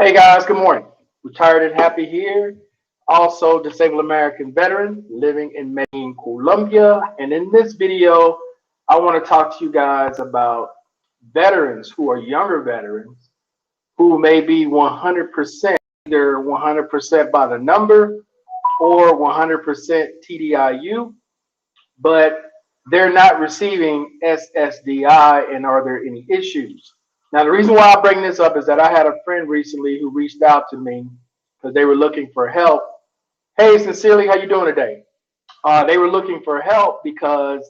Hey guys, good morning. Retired and happy here. Also, disabled American veteran living in Medellin, Colombia. And in this video, I want to talk to you guys about veterans who are younger veterans who may be 100%, either 100% by the number or 100% TDIU, but they're not receiving SSDI, and are there any issues? Now, the reason why I bring this up is that I had a friend recently who reached out to me because they were looking for help. Hey, sincerely, how you doing today? They were looking for help because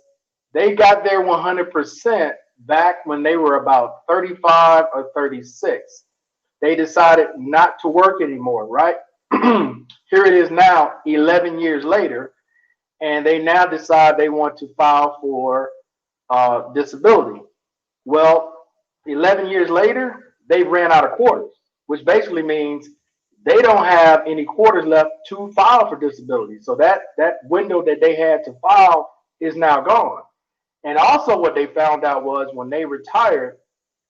they got their 100% back when they were about 35 or 36. They decided not to work anymore, right? Here it is now, 11 years later, and they now decide they want to file for disability. Well, 11 years later, they ran out of quarters, which basically means they don't have any quarters left to file for disability. So that window that they had to file is now gone. And also what they found out was when they retired,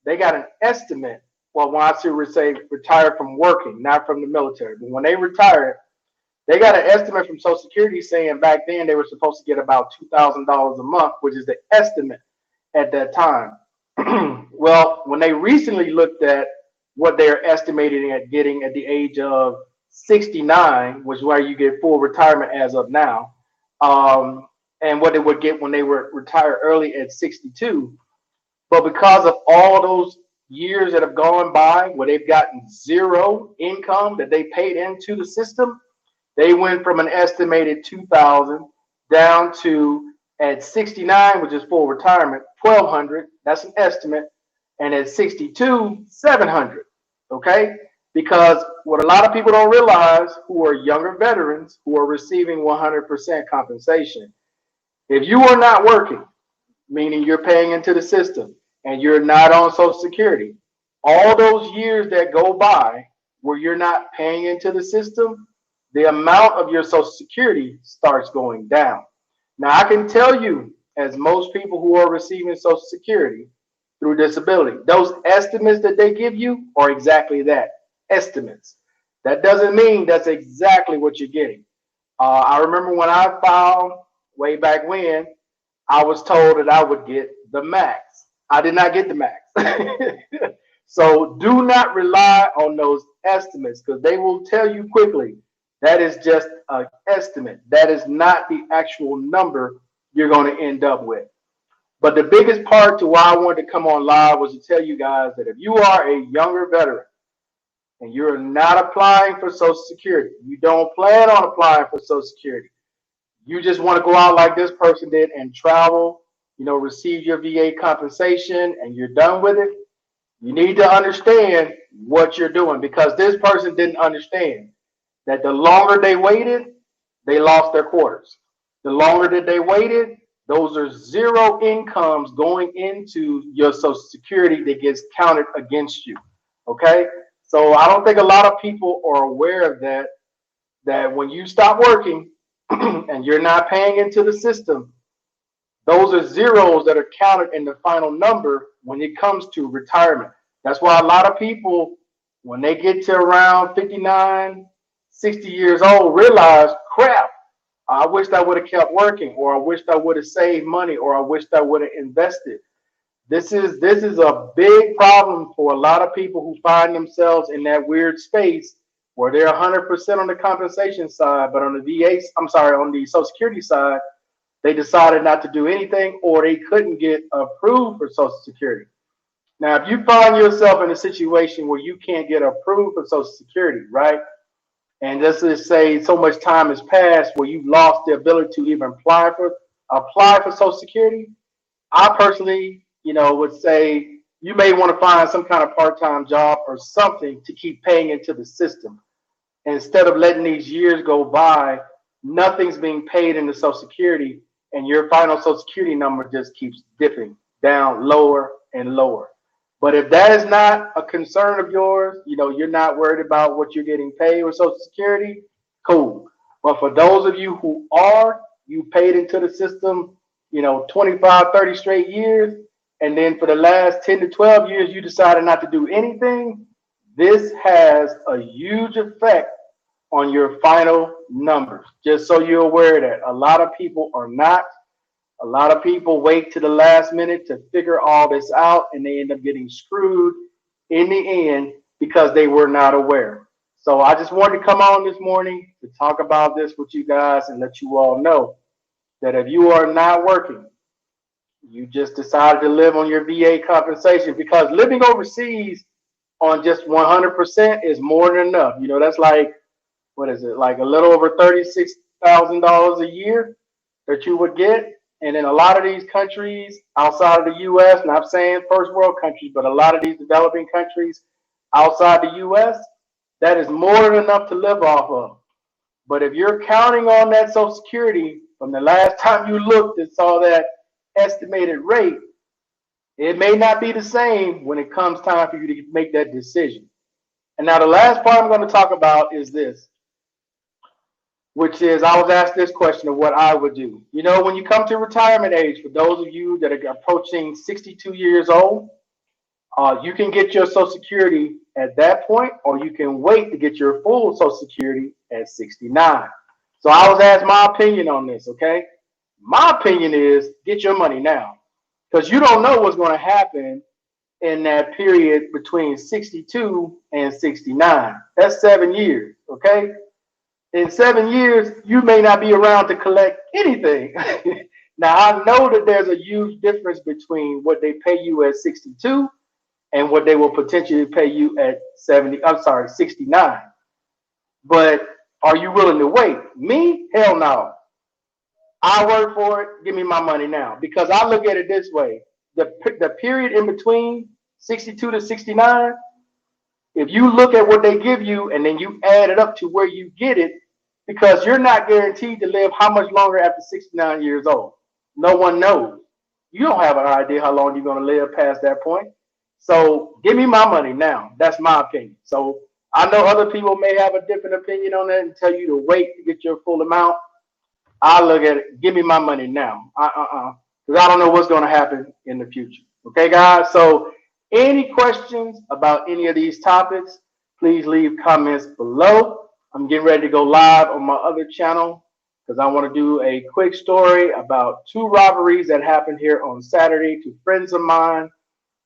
they got an estimate. Well, when I say retired from working, not from the military, but when they retired, they got an estimate from Social Security saying back then they were supposed to get about $2,000 a month, which is the estimate at that time. Well, when they recently looked at what they're estimating at getting at the age of 69, which is where you get full retirement as of now, and what they would get when they were retired early at 62. But because of all those years that have gone by where they've gotten zero income that they paid into the system, they went from an estimated 2,000 down to, at 69, which is full retirement, 1,200. That's an estimate. And at 62, 700. Okay? Because what a lot of people don't realize who are younger veterans who are receiving 100% compensation, if you are not working, meaning you're paying into the system and you're not on Social Security, all those years that go by where you're not paying into the system, the amount of your Social Security starts going down. Now, I can tell you, as most people who are receiving Social Security through disability, those estimates that they give you are exactly that, estimates. That doesn't mean that's exactly what you're getting. I remember when I filed way back when, I was told that I would get the max. I did not get the max. So do not rely on those estimates because they will tell you quickly that is just an estimate. That is not the actual number you're going to end up with. But the biggest part to why I wanted to come on live was to tell you guys that if you are a younger veteran and you're not applying for Social Security, you don't plan on applying for Social Security, you just want to go out like this person did and travel, receive your VA compensation and you're done with it, you need to understand what you're doing because this person didn't understand that the longer they waited, they lost their quarters. The longer that they waited, those are zero incomes going into your Social Security that gets counted against you. Okay? So I don't think a lot of people are aware of that when you stop working and you're not paying into the system, those are zeros that are counted in the final number when it comes to retirement. That's why a lot of people, when they get to around 59, 60 years old, realize, crap, I wished I would have kept working, or I wished I would have saved money, or I wished I would have invested. This is a big problem for a lot of people who find themselves in that weird space where they're 100% on the compensation side, but on the on the Social Security side, they decided not to do anything, or they couldn't get approved for Social Security. Now, if you find yourself in a situation where you can't get approved for Social Security, right? And let's just say so much time has passed where you've lost the ability to even apply for Social Security, I personally, would say you may want to find some kind of part-time job or something to keep paying into the system. Instead of letting these years go by, nothing's being paid into Social Security, and your final Social Security number just keeps dipping down lower and lower. But if that is not a concern of yours, you're not worried about what you're getting paid with Social Security, cool. But for those of you who are, you paid into the system, 25, 30 straight years, and then for the last 10 to 12 years, you decided not to do anything, this has a huge effect on your final numbers. Just so you're aware that a lot of people are not. A lot of people wait to the last minute to figure all this out, and they end up getting screwed in the end because they were not aware. So I just wanted to come on this morning to talk about this with you guys and let you all know that if you are not working, you just decided to live on your VA compensation, because living overseas on just 100% is more than enough. You know, that's like, what is it, like a little over $36,000 a year that you would get. And in a lot of these countries outside of the US, not saying first world countries, but a lot of these developing countries outside the US, that is more than enough to live off of. But if you're counting on that Social Security from the last time you looked and saw that estimated rate, it may not be the same when it comes time for you to make that decision. And now the last part I'm going to talk about is this, which is, I was asked this question of what I would do. You know, when you come to retirement age, for those of you that are approaching 62 years old, you can get your Social Security at that point, or you can wait to get your full Social Security at 69. So I was asked my opinion on this, okay? My opinion is get your money now, because you don't know what's going to happen in that period between 62 and 69. That's 7 years, okay? In 7 years, you may not be around to collect anything. Now, I know that there's a huge difference between what they pay you at 62 and what they will potentially pay you at 69. But are you willing to wait? Me? Hell no. I work for it. Give me my money now. Because I look at it this way. The period in between 62 to 69, if you look at what they give you and then you add it up to where you get it, because you're not guaranteed to live how much longer after 69 years old. No one knows. You don't have an idea how long you're going to live past that point. So give me my money now. That's my opinion. So I know other people may have a different opinion on that and tell you to wait to get your full amount. I look at it, give me my money now. Because I don't know what's going to happen in the future. Okay, guys? So any questions about any of these topics, please leave comments below. I'm getting ready to go live on my other channel because I want to do a quick story about 2 robberies that happened here on Saturday to friends of mine.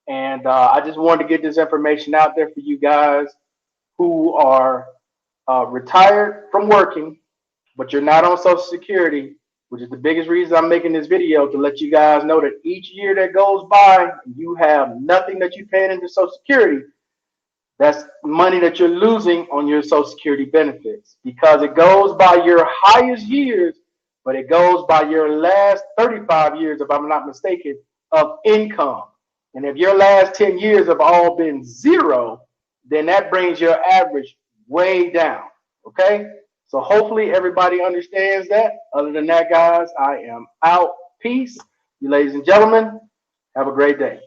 And I just wanted to get this information out there for you guys who are retired from working, but you're not on Social Security, which is the biggest reason I'm making this video, to let you guys know that each year that goes by, you have nothing that you pay into Social Security. That's money that you're losing on your Social Security benefits, because it goes by your highest years, but it goes by your last 35 years, if I'm not mistaken, of income. And if your last 10 years have all been 0, then that brings your average way down. Okay? So hopefully everybody understands that. Other than that, guys, I am out. Peace. You ladies and gentlemen, have a great day.